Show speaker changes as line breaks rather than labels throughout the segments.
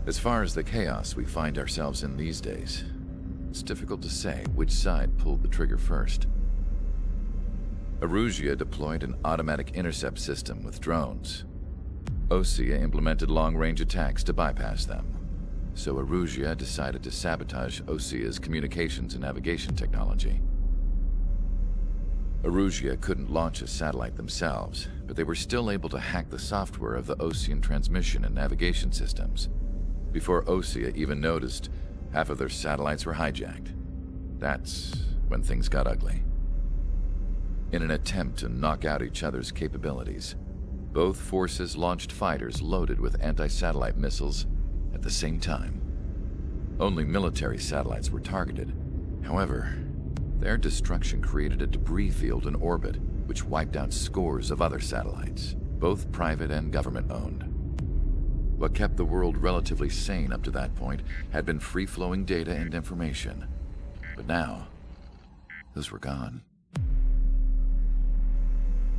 As far as the chaos we find ourselves in these days, it's difficult to say which side pulled the trigger first. Erusia deployed an automatic intercept system with drones. Osea implemented long-range attacks to bypass them. So Erusia decided to sabotage Osea's communications and navigation technology. Erusia couldn't launch a satellite themselves, but they were still able to hack the software of the Osean transmission and navigation systems. Before Osea even noticed, half of their satellites were hijacked. That's when things got ugly. In an attempt to knock out each other's capabilities, both forces launched fighters loaded with anti-satellite missiles at the same time. Only military satellites were targeted. However, their destruction created a debris field in orbit, which wiped out scores of other satellites, both private and government-owned. What kept the world relatively sane up to that point had been free-flowing data and information. But now, those were gone.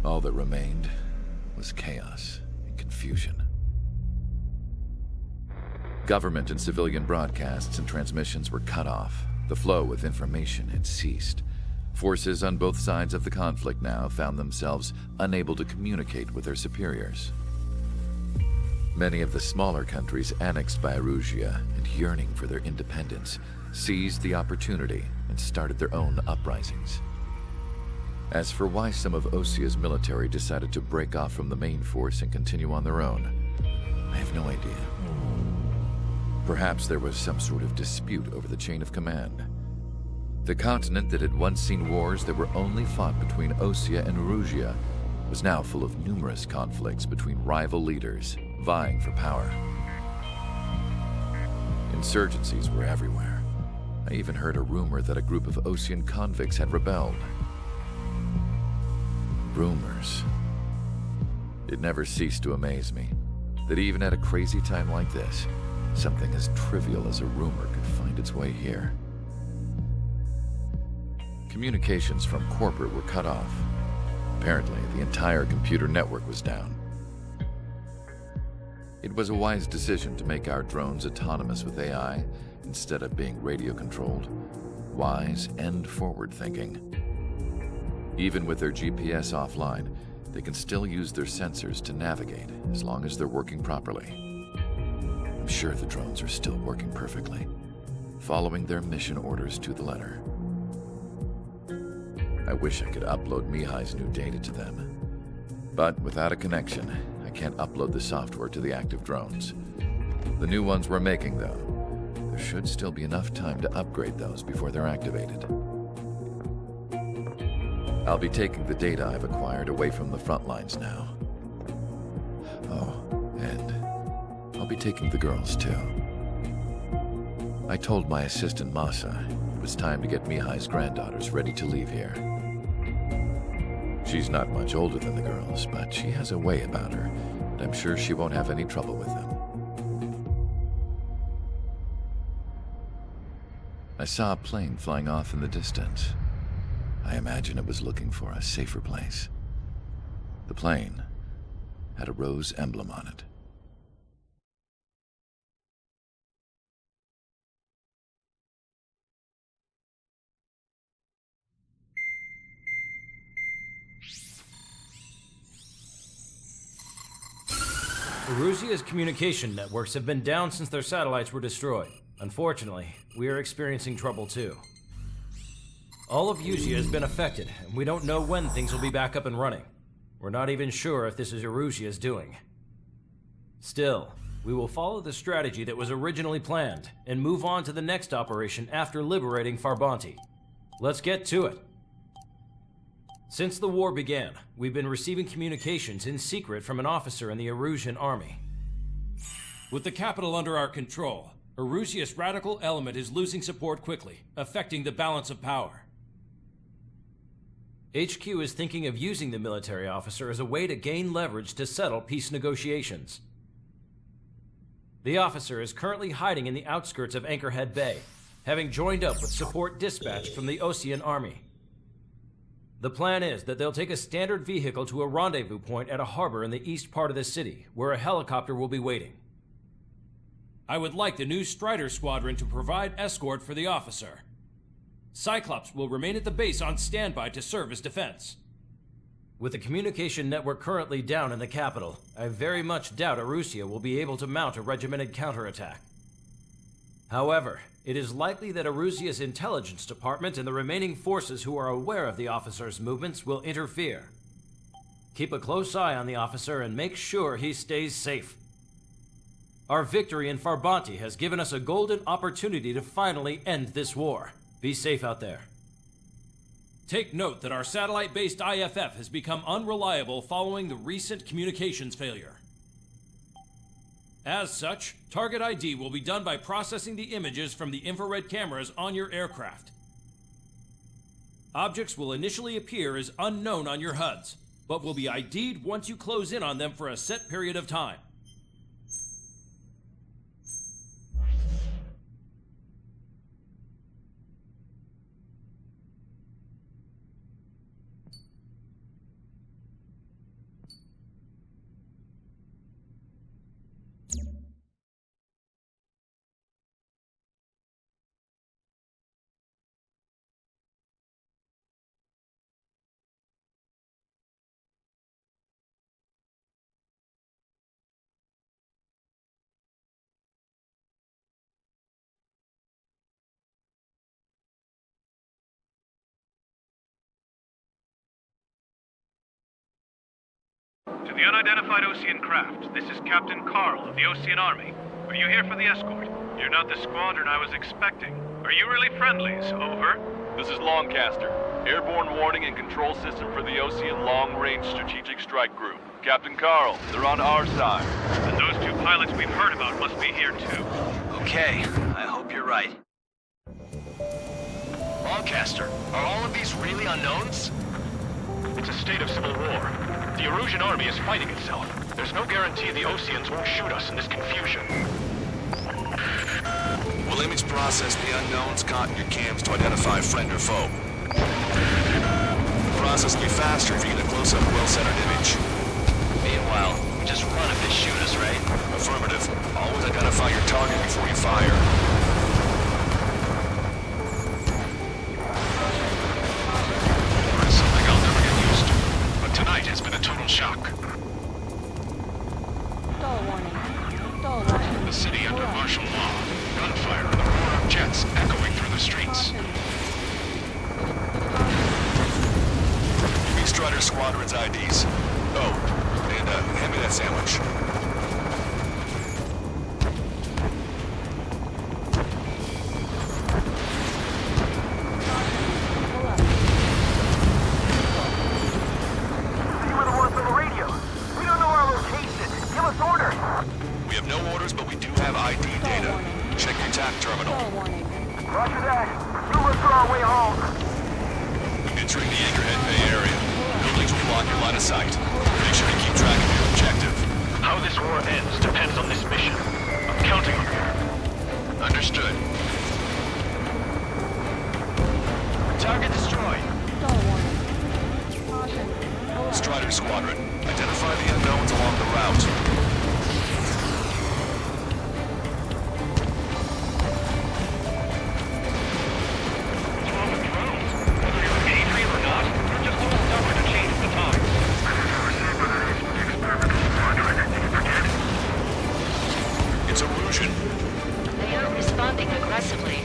All that remained was chaos and confusion. Government and civilian broadcasts and transmissions were cut off. The flow of information had ceased. Forces on both sides of the conflict now found themselves unable to communicate with their superiors. Many of the smaller countries annexed by Erusia and yearning for their independence seized the opportunity and started their own uprisings. As for why some of Osea's military decided to break off from the main force and continue on their own, I have no idea. Perhaps there was some sort of dispute over the chain of command. The continent that had once seen wars that were only fought between Osea and Erusia was now full of numerous conflicts between rival leaders vying for power. Insurgencies were everywhere. I even heard a rumor that a group of Osean convicts had rebelled. Rumors. It never ceased to amaze me that even at a crazy time like this, something as trivial as a rumor could find its way here. Communications from corporate were cut off. Apparently, the entire computer network was down. It was a wise decision to make our drones autonomous with AI instead of being radio-controlled. Wise and forward-thinking. Even with their GPS offline, they can still use their sensors to navigate as long as they're working properly. I'm sure the drones are still working perfectly, following their mission orders to the letter. I wish I could upload Mihai's new data to them. But without a connection, I can't upload the software to the active drones. The new ones we're making, though, there should still be enough time to upgrade those before they're activated. I'll be taking the data I've acquired away from the front lines now. Oh, and I'll be taking the girls, too. I told my assistant Masa it was time to get Mihai's granddaughters ready to leave here. She's not much older than the girls, but she has a way about her, and I'm sure she won't have any trouble with them. I saw a plane flying off in the distance. I imagine it was looking for a safer place. The plane had a rose emblem on it.
Erusia's communication networks have been down since their satellites were destroyed. Unfortunately, we are experiencing trouble too. All of Erusia has been affected, and we don't know when things will be back up and running. We're not even sure if this is Erusia's doing. Still, we will follow the strategy that was originally planned, and move on to the next operation after liberating Farbanti. Let's get to it. Since the war began, we've been receiving communications in secret from an officer in the Erusian army.
With the capital under our control, Erusia's radical element is losing support quickly, affecting the balance of power.
HQ is thinking of using the military officer as a way to gain leverage to settle peace negotiations. The officer is currently hiding in the outskirts of Anchorhead Bay, having joined up with support dispatched from the Osean army. The plan is that they'll take a standard vehicle to a rendezvous point at a harbor in the east part of the city, where a helicopter will be waiting.
I would like the new Strider Squadron to provide escort for the officer. Cyclops will remain at the base on standby to serve as defense.
With the communication network currently down in the capital, I very much doubt Arusea will be able to mount a regimented counterattack. However, it is likely that Arusea's intelligence department and the remaining forces who are aware of the officer's movements will interfere. Keep a close eye on the officer and make sure he stays safe. Our victory in Farbanti has given us a golden opportunity to finally end this war. Be safe out there.
Take note that our satellite-based IFF has become unreliable following the recent communications failure. As such, target ID will be done by processing the images from the infrared cameras on your aircraft. Objects will initially appear as unknown on your HUDs, but will be ID'd once you close in on them for a set period of time.
To the unidentified Ocean craft, this is Captain Carl of the Ocean Army. Are you here for the escort? You're not the squadron I was expecting. Are you really friendlies? Over.
This is Longcaster. Airborne warning and control system for the Ocean Long-Range Strategic Strike Group. Captain Carl, they're on our side.
And those two pilots we've heard about must be here too.
Okay, I hope you're right. Longcaster, are all of these really unknowns?
It's a state of civil war. The Erusian army is fighting itself. There's no guarantee the Oceans won't shoot us in this confusion.
We'll image process the unknowns caught in your cams to identify friend or foe. The process will be faster if you get a close-up, well-centered image.
Meanwhile, we just run if they shoot us, right?
Affirmative. Always identify your target before you fire.
It's something I'll never get used to. But tonight has been a total shock. The city under martial law. Gunfire and the roar of jets echoing through the streets.
Give me Strider Squadron's IDs. Oh, and hand me that sandwich.
You were the ones on the radio. We don't know our location. Give us orders.
We have no orders, but we do have ID data. Check your TAC terminal.
Roger that. We'll look for our way home.
Entering the Anchorhead Bay area. Buildings will block your line of sight. Make sure to keep track of your objective.
How this war ends depends on this mission. I'm counting on you.
Understood.
Target destroyed.
Strider Squadron, identify the unknowns along the route.
What's wrong with drones? Whether you're Adrian or not, they're just too stubborn to change the time.
It's Erusian.
They are responding aggressively.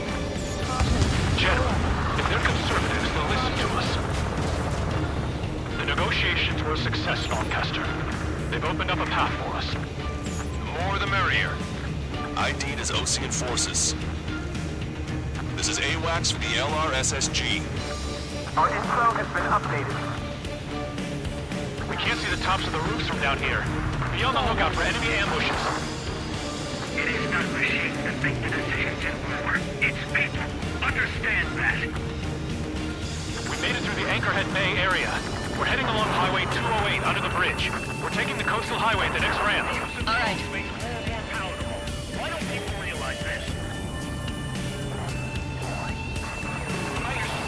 General, if they're conservatives, they'll listen to us. The negotiations were a success, Longcaster. They've opened up a path for us. The more the merrier.
ID'd as Ocean Forces. This is AWACS for the LRSSG.
Our info has been updated. We can't see the tops of the roofs from down here. Be on the lookout for enemy ambushes. It is not machines that make the decisions in war. It's people. Understand that. We made it through the Anchorhead Bay area. We're heading along Highway 208 under the bridge. We're taking the coastal highway at the next ramp.
All right.
Why don't people realize this?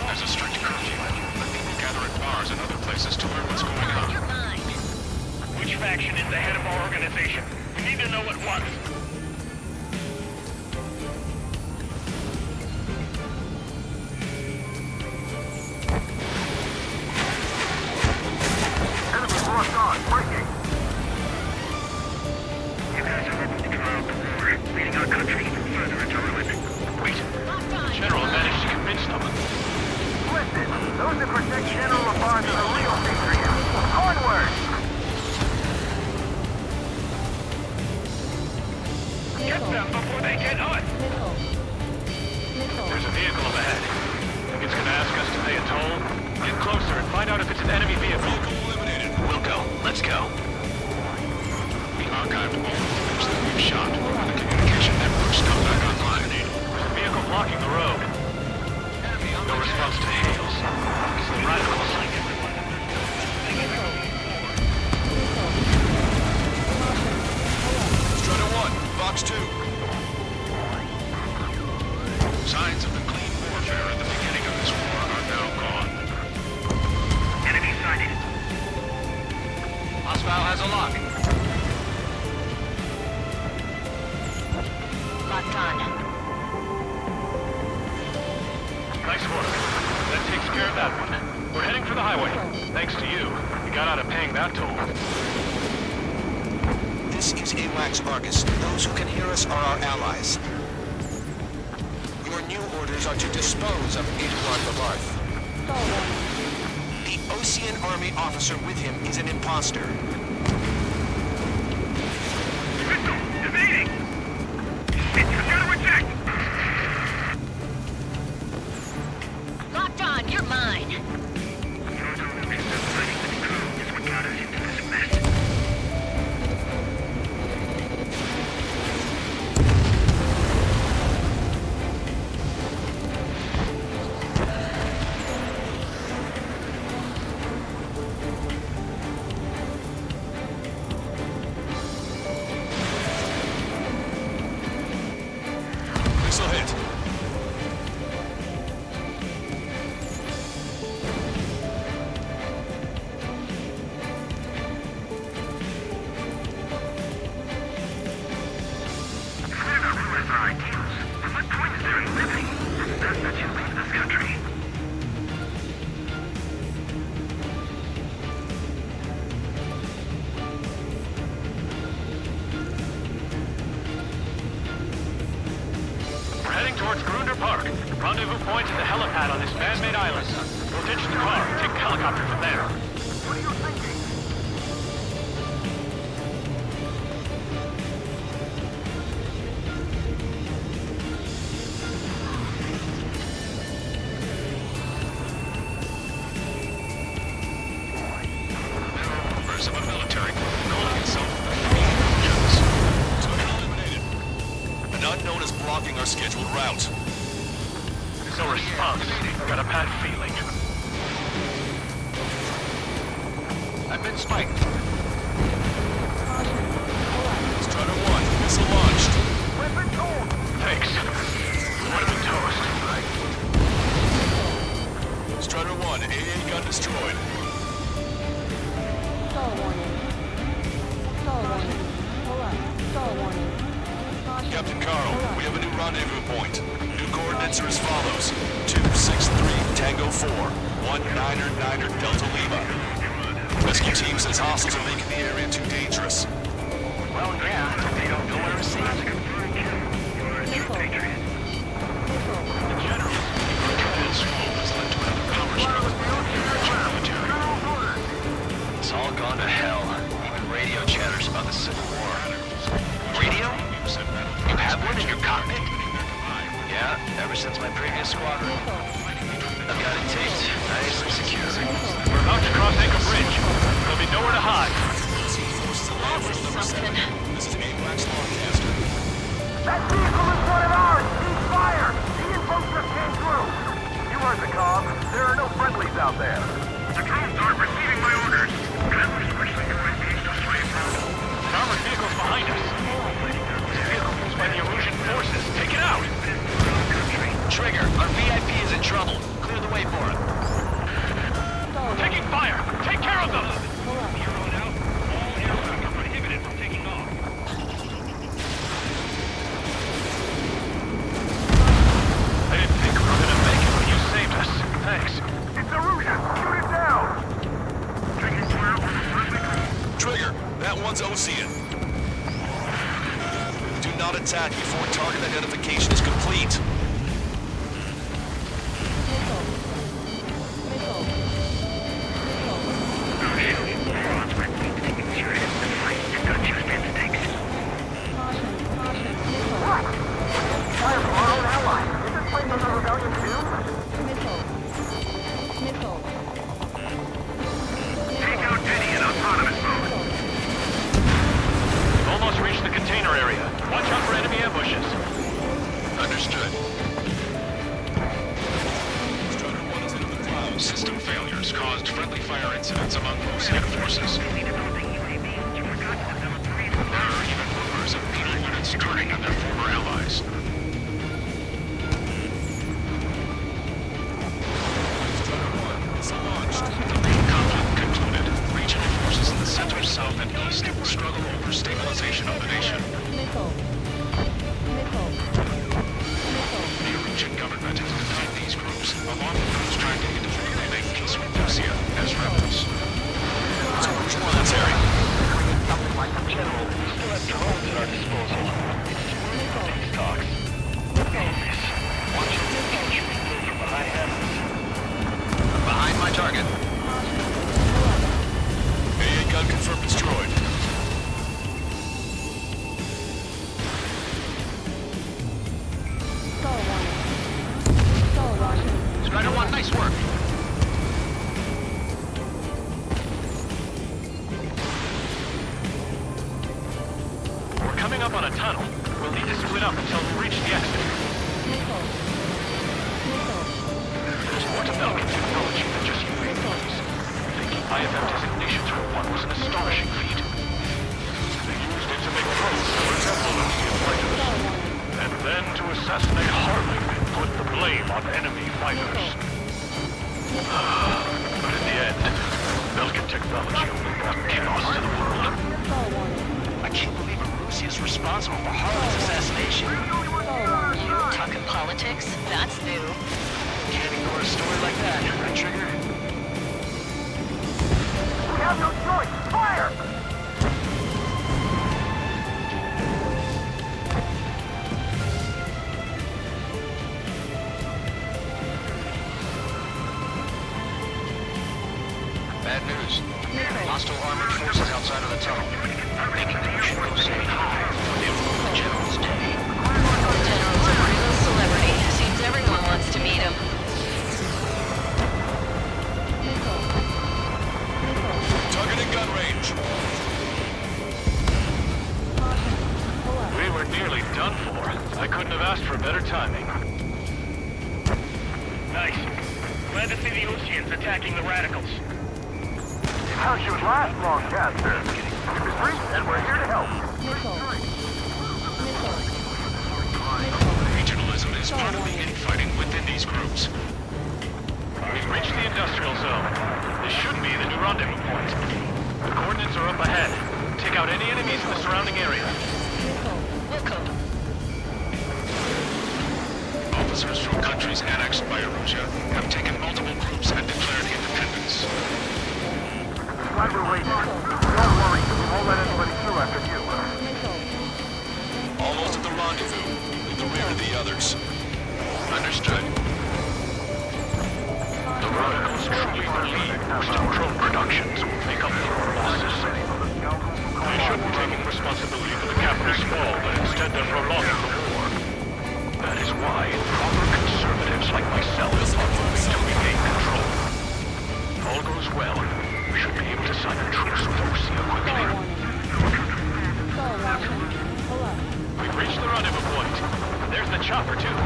There's a strict curfew. Let people gather at bars and other places to learn what's going on.
You're mine.
Which faction is the head of our organization? We need to know at once. on, breaking. You guys are able to control the war, leading our country even further into ruin. Wait, the General managed to convince them. Listen, those that protect General LaFarge are the real patriots. Onward! Get them before they get us! There's a vehicle up ahead. Think it's gonna ask us to pay a toll? Get closer and find out if it's an enemy vehicle.
Vehicle eliminated.
We'll go. Let's go.
We archived all the footage that we've shot. The communication network's now back online.
There's a vehicle blocking the road. No response to hails. It's the radicals.
Strider 1, Box 2. Signs of the clean warfare at the beginning of this war are now gone.
Enemy sighted.
Hostile has a lock.
Locked on.
Nice work. That takes care of that one. We're heading for the highway. Thanks to you. We got out of paying that toll.
This is AWACS Argus. Those who can hear us are our allies. Your new orders are to dispose of Eduard Babarth. The Ocean Army officer with him is an imposter.
Missile! Evading! It's gonna reject!
Locked on. You're mine.
Those illusions of fighting with the crew is what got us into this mess.
Missile hit.
Clear not realize our ideals. But what point is there in living? That's that you leave this country. We're heading towards Grunder Park. Rendezvous point is the helipad on this man-made island. We'll ditch the car and take the helicopter from there. What are you thinking?
Members of a military group calling itself the Indians. Target eliminated. An unknown is blocking our scheduled route.
No response. Got a bad feeling.
I've been spiked. Strider 1, missile launched.
Weapon cold. Thanks. Would have been toast.
Strider 1, AA gun destroyed. Captain Carl, we have a new rendezvous point. New coordinates are as follows. 263 Tango 4, 19er Delta Lima. Rescue team says hostiles are making the area too dangerous.
Well, yeah. They don't know where to see us. You're a true patriot. The general.
This move has led to another power struggle within the American military.
It's all gone to hell. Even radio chatters about the Civil War. Radio? You have one in your cockpit? Yeah, ever since my previous squadron. I've got it taped, nice and secure.
We're about to cross Anchor Bridge. There'll be nowhere to hide.
Something.
This is AWACS Broadcaster.
That vehicle is one of ours! Cease fire! The info just came through! You heard the comm. There are no friendlies out there. The drones aren't receiving my orders. Can we switch the UAVs to slave mode? An armored vehicle's behind us. This vehicle used by the Erusian forces. Take it out!
Trigger, our VIP is
Trigger, that one's Ocean. Do not attack before target identification is complete.
Fire from our own allies. Is this place under rebellion too? Take out Penny in autonomous mode.
We've almost reached the container area. Watch out for enemy ambushes.
Understood.
System failures caused friendly fire incidents among Russian forces. There are even rumors of enemy units turning on their former allies. The main conflict concluded. Regional forces in the center, south, and east struggle over stabilization of the nation. The Erusian government has denied these groups, along with those trying to independently make peace with Russia as rebels.
It's Erusian military.
Something like the general. We still have drones at our disposal. These talks. Watch your shooting from behind us.
Behind my target.
AA gun confirmed destroyed.
Strider 1, nice work.
We're coming up on a tunnel. We'll need to split up until we reach the exit. There's more to Belgian technology than just UAVs. Taking IFM designations for one was an astonishing feat. They used it to make probes that resemble Lucian fighters. And then to assassinate Harley and put the blame on enemy fighters. But in the end, Belgian technology only brought chaos to the world.
I can't believe Russia is responsible for Harlan's assassination.
Talking politics? That's new.
Can't ignore a story like that, right, Trigger?
We have no choice. Fire!
Bad news. Hostile armored forces outside of the tunnel. Thinking that we should go say hi before they ruin the General's day.
The General's a real celebrity. Seems everyone wants to meet him.
Target in gun range.
We were nearly done for. I couldn't have asked for better timing.
Nice. Glad to see the Oceans attacking the radicals. How's your last long caster? Keep it brief, and we're here to help.
Regionalism is part of the infighting within these groups.
We've reached the industrial zone. This should be the new rendezvous point. The coordinates are up ahead. Take out any enemies in the surrounding area.
Officers from countries annexed by Erusia have taken multiple groups and declared independence.
Glad we're waiting. Don't worry, we won't let anybody through after you.
Almost at the rendezvous. Leave the rear to the others.
Understood.
The radicals truly believe boosted drone productions will make up for our losses. They shouldn't be taking responsibility for the capital's fall, but instead they're prolonging the war. That is why proper conservatives like myself are moving to regain control. If all goes well, we should be able to sign a truce with Russia quickly. We've reached the rendezvous point. There's the chopper, too.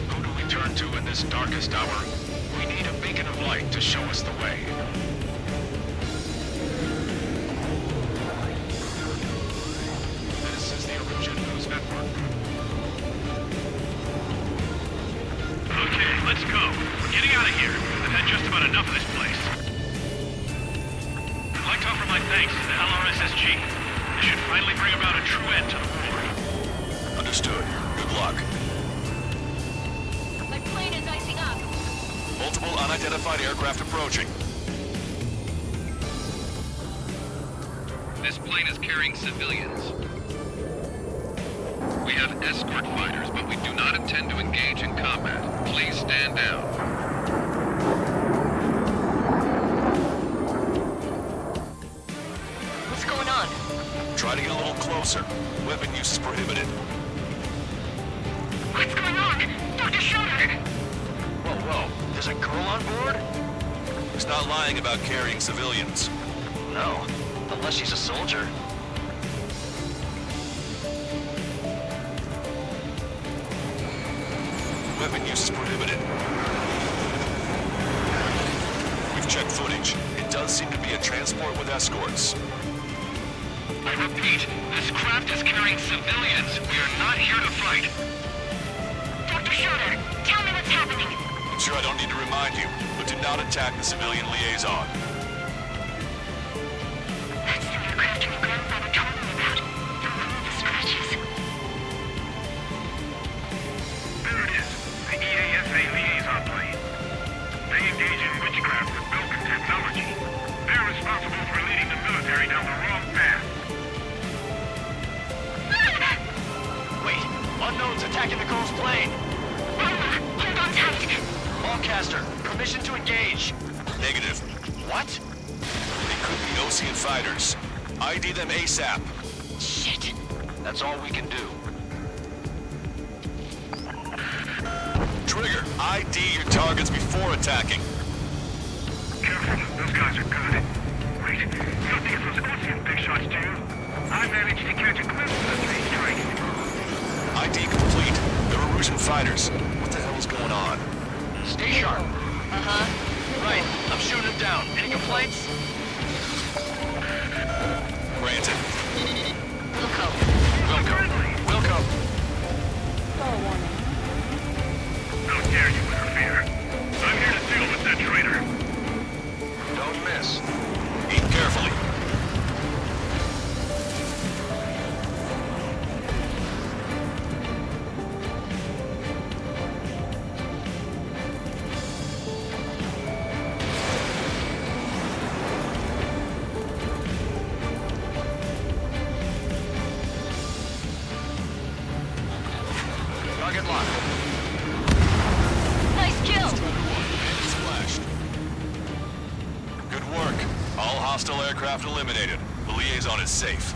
Who do we turn to in this darkest hour? We need a beacon of light to show us the way. This is the Erusian News Network.
Okay, let's go. We're getting out of here. I've had just about enough of this place. I'd like to offer my thanks to the LRSSG. This should finally bring about a true end to the war.
Understood. Good luck.
My plane is icing up.
Multiple unidentified aircraft approaching.
This plane is carrying civilians. We have escort fighters, but we do not intend to engage in combat. Please stand down.
What's going on?
Try to get a little closer. Weapon use is prohibited.
What's going on? Dr. Schroeder!
Whoa. There's a girl on board?
He's not lying about carrying civilians.
No. Unless she's a soldier.
Weapon use is prohibited. We've checked footage. It does seem to be a transport with escorts.
I repeat, this craft is carrying civilians. We are not here to fight. Dr. Schroeder, tell me what's happening.
I'm sure I don't need to remind you, but do not attack the civilian liaison.
That's the aircraft your grandfather told me about. The one with the scratches. There it is. The EASA liaison plane. They engage in witchcraft with broken technology. They're responsible for leading the military down the wrong path.
Wait, unknown's attacking the girl's plane.
Hold on tight.
Longcaster, permission to engage.
Negative.
What?
They could be Ocean fighters. ID them ASAP.
Shit. That's all we can do.
Trigger, ID your targets before attacking.
Careful, those guys are good. Wait, you don't think it was Ocean big shots, do you? I managed to catch a glimpse of the three strike.
ID complete. They're Erusian fighters. What the hell is going on?
Stay sharp. Right, I'm shooting him down. Any complaints?
Granted.
Wilco.
How dare you interfere? I'm here to deal with that traitor.
Don't miss.
Eat carefully.
Target locked.
Nice kill!
It's flashed. Good work. All hostile aircraft eliminated. The liaison is safe.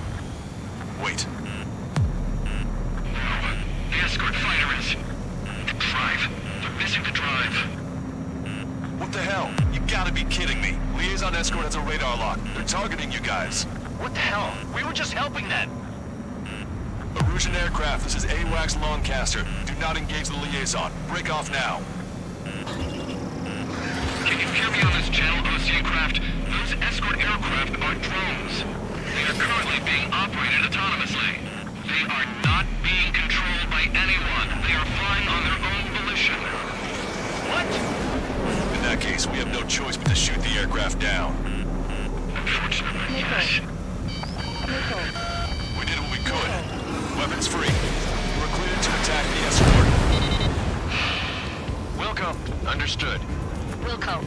Wait.
The escort fighter is... The drive. They're missing the drive.
What the hell? You gotta be kidding me. Liaison escort has a radar lock. They're targeting you guys.
What the hell? We were just helping them.
Erusian aircraft, this is AWACS Lancaster. Do not engage the liaison. Break off now.
Can you hear me on this channel, Ocean craft? Those escort aircraft are drones. They are currently being operated autonomously. They are not being controlled by anyone. They are flying on their own volition.
What?
In that case, we have no choice but to shoot the aircraft down.
Unfortunately, yes.
We did what we could. Weapons free. We're cleared to attack the escort.
Wilco. Understood.
Wilco.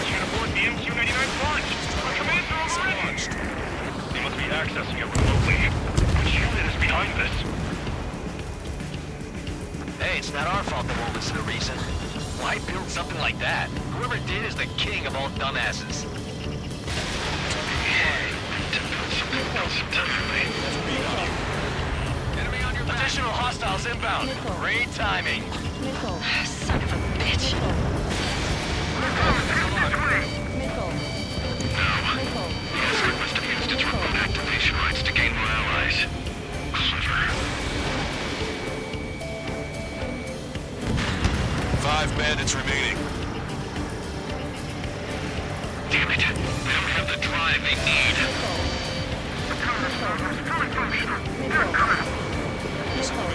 Unit aboard the MQ-99 launch. Our commands are already. They must be accessing it remotely. Which unit is behind this?
Hey, it's not our fault they won't listen to reason. Why build something like that? Whoever did is the king of all dumbasses. Enemy on your back. Additional hostiles inbound. Great timing.
Son of a bitch.
The escort must have used its remote activation rights to gain more allies. Clever.
5 bandits remaining.
Damn it. They don't have the drive they need. The counter is fully functional. They're coming. It's not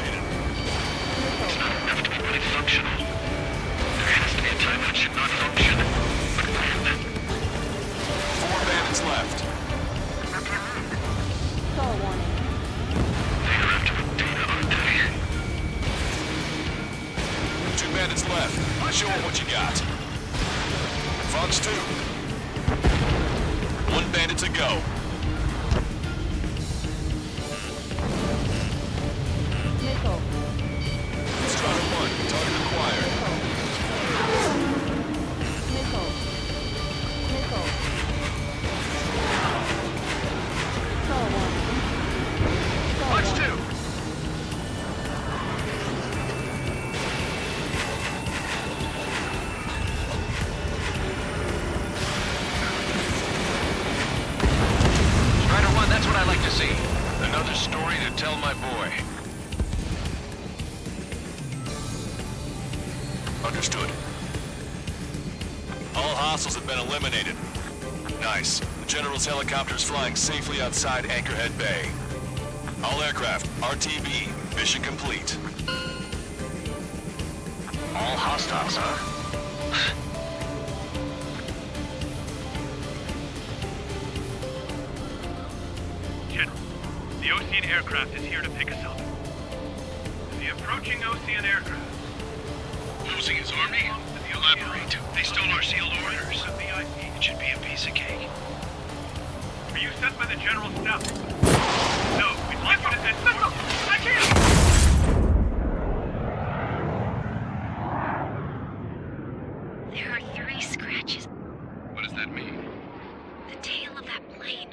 enough to be fully functional. There has to be a time when it should not function. But when?
4 bandits left.
They're after the data, aren't they?
2 bandits left. Fox 2. One bandit to go.
Missile.
Strider 1, target acquired.
Missile. Missile. Star 1. Star 1.
Strider 1, that's what I like to see.
Another story to tell my boy.
Understood. All hostiles have been eliminated. Nice. The General's helicopter is flying safely outside Anchorhead Bay. All aircraft, RTB, mission complete.
All hostiles, huh?
General, the Ocean aircraft is here to pick us up. The approaching Ocean aircraft.
Losing his army? Elaborate. They stole our sealed orders. It should be a piece of cake.
Are you sent by the General's staff? No, we'd like you to send... I can't!
There are 3 scratches.
What does that mean?
The tail of that plane.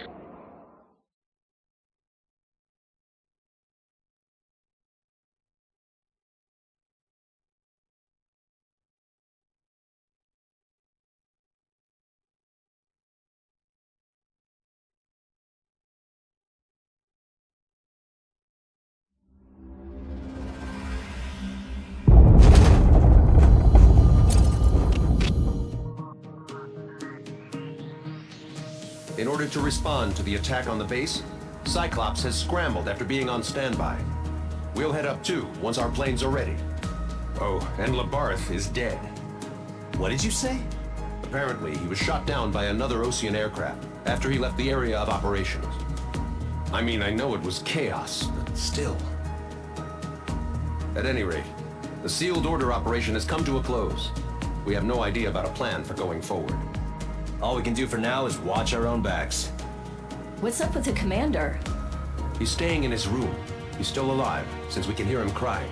In order to respond to the attack on the base, Cyclops has scrambled after being on standby. We'll head up too, once our planes are ready. Oh, and Labarth is dead.
What did you say?
Apparently, he was shot down by another Ocean aircraft after he left the area of operations. I mean, I know it was chaos, but still. At any rate, the sealed order operation has come to a close. We have no idea about a plan for going forward.
All we can do for now is watch our own backs.
What's up with the commander?
He's staying in his room. He's still alive, since we can hear him crying.